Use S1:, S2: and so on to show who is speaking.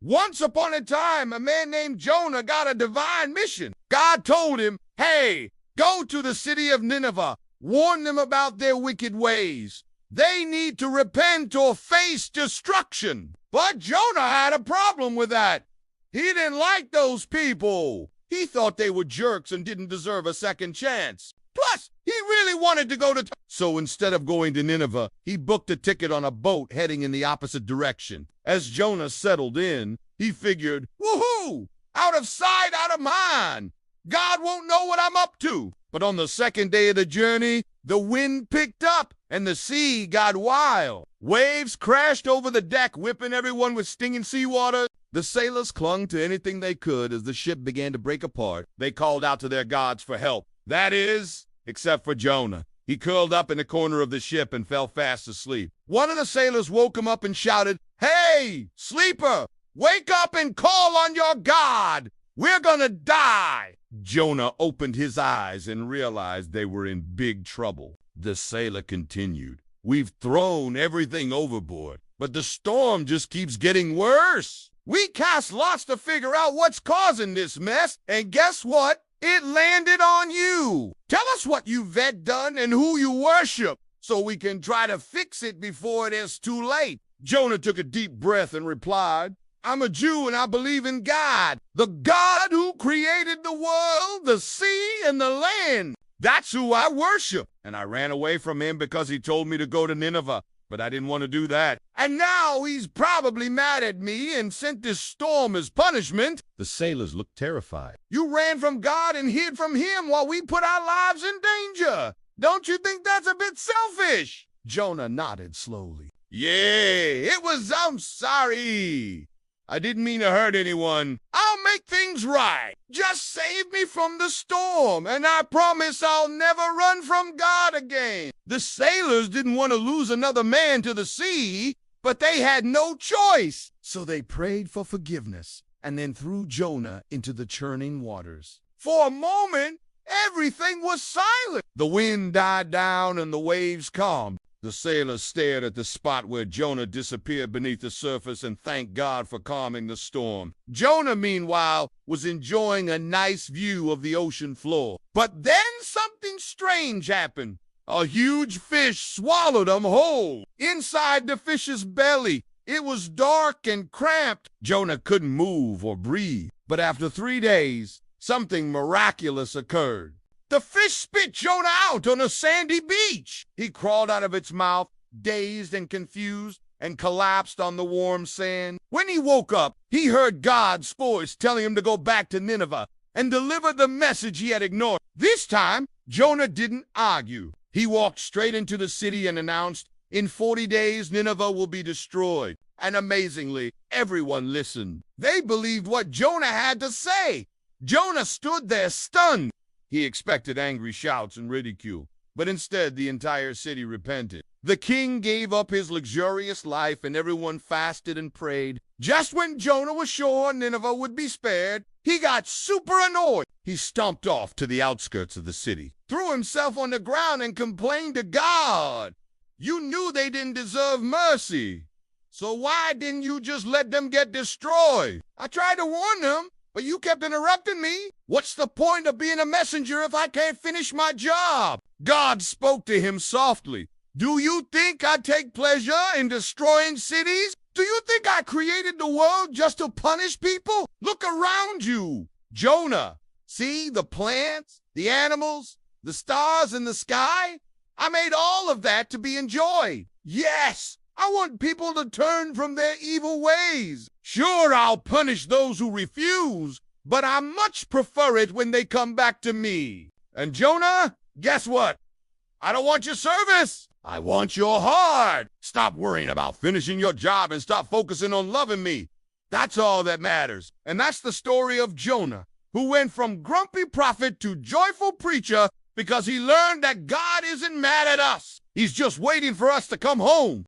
S1: Once upon a time, a man named Jonah got a divine mission. God told him, hey, go to the city of Nineveh, warn them about their wicked ways. They need to repent or face destruction. But Jonah had a problem with that. He didn't like those people. He thought they were jerks and didn't deserve a second chance. Plus, he really wanted to go to... So instead of going to Nineveh, he booked a ticket on a boat heading in the opposite direction. As Jonah settled in, he figured, woohoo! Out of sight, out of mind. God won't know what I'm up to. But on the second day of the journey, the wind picked up and the sea got wild. Waves crashed over the deck, whipping everyone with stinging seawater. The sailors clung to anything they could as the ship began to break apart. They called out to their gods for help. That is, except for Jonah. He curled up in the corner of the ship and fell fast asleep. One of the sailors woke him up and shouted, "Hey, sleeper, wake up and call on your God. We're gonna die." Jonah opened his eyes and realized they were in big trouble. The sailor continued, "We've thrown everything overboard, but the storm just keeps getting worse. We cast lots to figure out what's causing this mess, and guess what? It landed on you. Tell us what you've done and who you worship, so we can try to fix it before it is too late." Jonah took a deep breath and replied, "I'm a Jew and I believe in God, the God who created the world, the sea, and the land. That's who I worship. And I ran away from him because he told me to go to Nineveh, but I didn't want to do that. And now he's probably mad at me and sent this storm as punishment." The sailors looked terrified. "You ran from God and hid from him while we put our lives in danger. Don't you think that's a bit selfish?" Jonah nodded slowly. I'm sorry. I didn't mean to hurt anyone. I'll make things right. Just save me from the storm, and I promise I'll never run from God again." The sailors didn't want to lose another man to the sea, but they had no choice. So they prayed for forgiveness and then threw Jonah into the churning waters. For a moment, everything was silent. The wind died down and the waves calmed. The sailors stared at the spot where Jonah disappeared beneath the surface and thanked God for calming the storm. Jonah, meanwhile, was enjoying a nice view of the ocean floor. But then something strange happened. A huge fish swallowed him whole. Inside the fish's belly, it was dark and cramped. Jonah couldn't move or breathe. But after 3 days, something miraculous occurred. The fish spit Jonah out on a sandy beach. He crawled out of its mouth, dazed and confused, and collapsed on the warm sand. When he woke up, he heard God's voice telling him to go back to Nineveh and deliver the message he had ignored. This time, Jonah didn't argue. He walked straight into the city and announced, "In 40 days, Nineveh will be destroyed." And amazingly, everyone listened. They believed what Jonah had to say. Jonah stood there stunned. He expected angry shouts and ridicule, but instead the entire city repented. The king gave up his luxurious life and everyone fasted and prayed. Just when Jonah was sure Nineveh would be spared, he got super annoyed. He stomped off to the outskirts of the city, threw himself on the ground and complained to God. "You knew they didn't deserve mercy, so why didn't you just let them get destroyed? I tried to warn them, but you kept interrupting me. What's the point of being a messenger if I can't finish my job?" God spoke to him softly. "Do you think I take pleasure in destroying cities? Do you think I created the world just to punish people? Look around you. Jonah, see the plants, the animals, the stars in the sky? I made all of that to be enjoyed. Yes, I want people to turn from their evil ways. Sure, I'll punish those who refuse, but I much prefer it when they come back to me. And Jonah, guess what? I don't want your service. I want your heart. Stop worrying about finishing your job and stop focusing on loving me. That's all that matters." And that's the story of Jonah, who went from grumpy prophet to joyful preacher because he learned that God isn't mad at us. He's just waiting for us to come home.